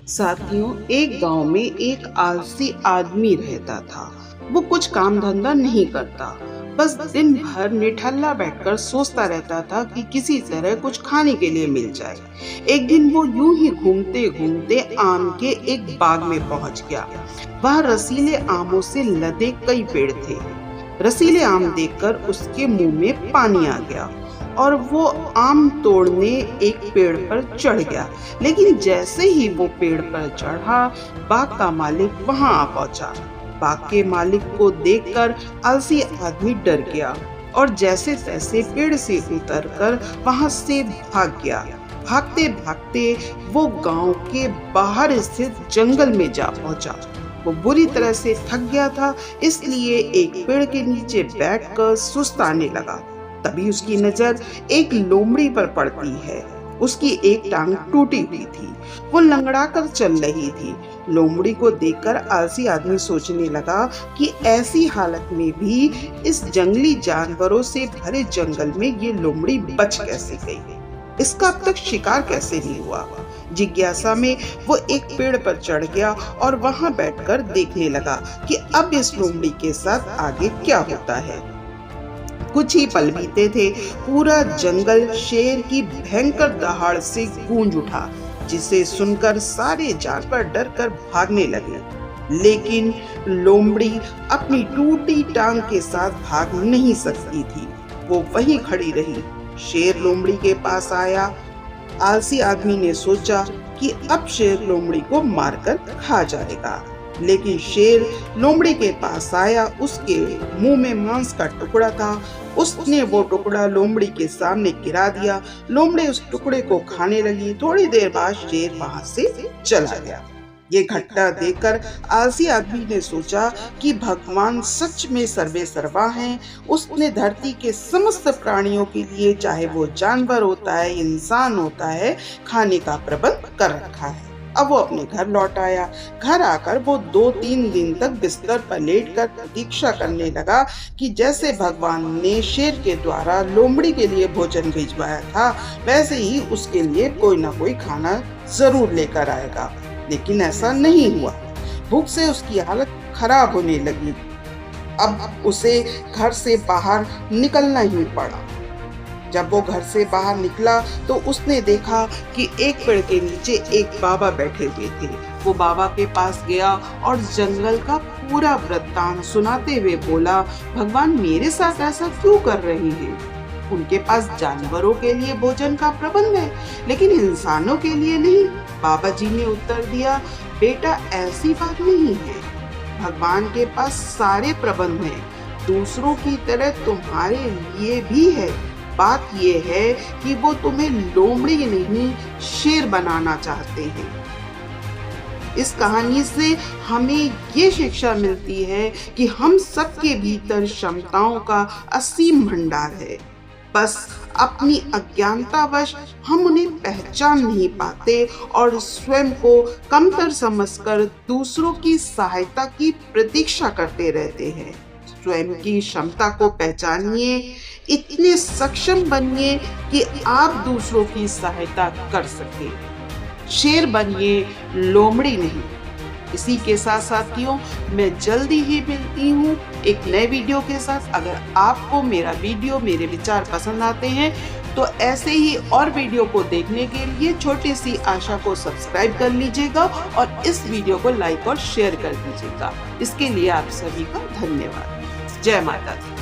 साथियों, एक गांव में एक आलसी आदमी रहता था। वो कुछ काम धंधा नहीं करता, बस दिन भर निठल्ला बैठकर सोचता रहता था कि किसी तरह कुछ खाने के लिए मिल जाए। एक दिन वो यूं ही घूमते घूमते आम के एक बाग में पहुंच गया। वहाँ रसीले आमों से लदे कई पेड़ थे। रसीले आम देखकर उसके मुंह में पानी आ गया और वो आम तोड़ने एक पेड़ पर चढ़ गया। लेकिन जैसे ही वो पेड़ पर चढ़ा, बाग का मालिक वहां आ पहुंचा। बाग के मालिक को देखकर आलसी आदमी डर गया और जैसे तैसे पेड़ से उतरकर वहां से भाग गया। भागते भागते वो गांव के बाहर स्थित जंगल में जा पहुंचा। वो बुरी तरह से थक गया था, इसलिए एक पेड़ के नीचे बैठकर सुस्ताने लगा। तभी उसकी नजर एक लोमड़ी पर पड़ती है। उसकी एक टांग टूटी हुई थी, वो लंगड़ा कर चल रही थी। लोमड़ी को देखकर आलसी आदमी सोचने लगा कि ऐसी हालत में भी इस जंगली जानवरों से भरे जंगल में ये लोमड़ी बच कैसे गई, इसका अब तक शिकार कैसे नहीं हुआ। जिज्ञासा में वो एक पेड़ पर चढ़ गया और वहां बैठकर देखने लगा कि अब इस लोमड़ी के साथ आगे क्या होता है। कुछ ही पल बीते थे, पूरा जंगल शेर की भयंकर दहाड़ से गूंज उठा, जिसे सुनकर सारे जानवर डरकर भागने लगे। लेकिन लोमड़ी अपनी टूटी टांग के साथ भाग नहीं सकती थी, वो वहीं खड़ी रही। शेर लोमड़ी के पास आया। आलसी आदमी ने सोचा कि अब शेर लोमड़ी को मारकर खा जाएगा। लेकिन शेर लोमड़ी के पास आया, उसके मुंह में मांस का टुकड़ा था। उसने वो टुकड़ा लोमड़ी के सामने गिरा दिया। लोमड़ी उस टुकड़े को खाने लगी। थोड़ी देर बाद शेर वहां से चला गया। ये घटना देखकर आलसी आदमी ने सोचा कि भगवान सच में सर्वे सर्वा हैं। उसने धरती के समस्त प्राणियों के लिए, चाहे वो जानवर होता है, इंसान होता है, खाने का प्रबंध कर रखा है। अब वो अपने घर लौट आया। घर आकर वो 2-3 दिन तक बिस्तर पर लेटकर प्रतीक्षा करने लगा कि जैसे भगवान ने शेर के द्वारा लोमड़ी के लिए भोजन भिजवाया था, वैसे ही उसके लिए कोई ना कोई खाना जरूर लेकर आएगा। लेकिन ऐसा नहीं हुआ। भूख से उसकी हालत खराब होने लगी। अब उसे घर से बाहर निकलना ही पड़ा। जब वो घर से बाहर निकला तो उसने देखा कि एक पेड़ के नीचे एक बाबा बैठे हुए थे। वो बाबा के पास गया और जंगल का पूरा वृत्तांत सुनाते हुए बोला, भगवान मेरे साथ ऐसा क्यों कर रहे हैं? उनके पास जानवरों के लिए भोजन का प्रबंध है, लेकिन इंसानों के लिए नहीं। बाबा जी ने उत्तर दिया, बेटा ऐसी बात नहीं है। भगवान के पास सारे प्रबंध हैं, दूसरों की तरह तुम्हारे लिए भी है। बात ये है कि वो तुम्हें लोमड़ी नहीं, शेर बनाना चाहते हैं। इस कहानी से हमें ये शिक्षा मिलती है कि हम सबके भीतर क्षमताओं का असीम भंडार है, बस अपनी अज्ञानतावश हम उन्हें पहचान नहीं पाते और स्वयं को कमतर समझकर दूसरों की सहायता की प्रतीक्षा करते रहते हैं। स्वयं की क्षमता को पहचानिए, इतने सक्षम बनिए कि आप दूसरों की सहायता कर सके। शेर बनिए, लोमड़ी नहीं। इसी के साथ साथियों, मैं जल्दी ही मिलती हूँ एक नए वीडियो के साथ। अगर आपको मेरा वीडियो, मेरे विचार पसंद आते हैं तो ऐसे ही और वीडियो को देखने के लिए छोटी सी आशा को सब्सक्राइब कर लीजिएगा और इस वीडियो को लाइक और शेयर कर दीजिएगा। इसके लिए आप सभी का धन्यवाद। जय माता दी।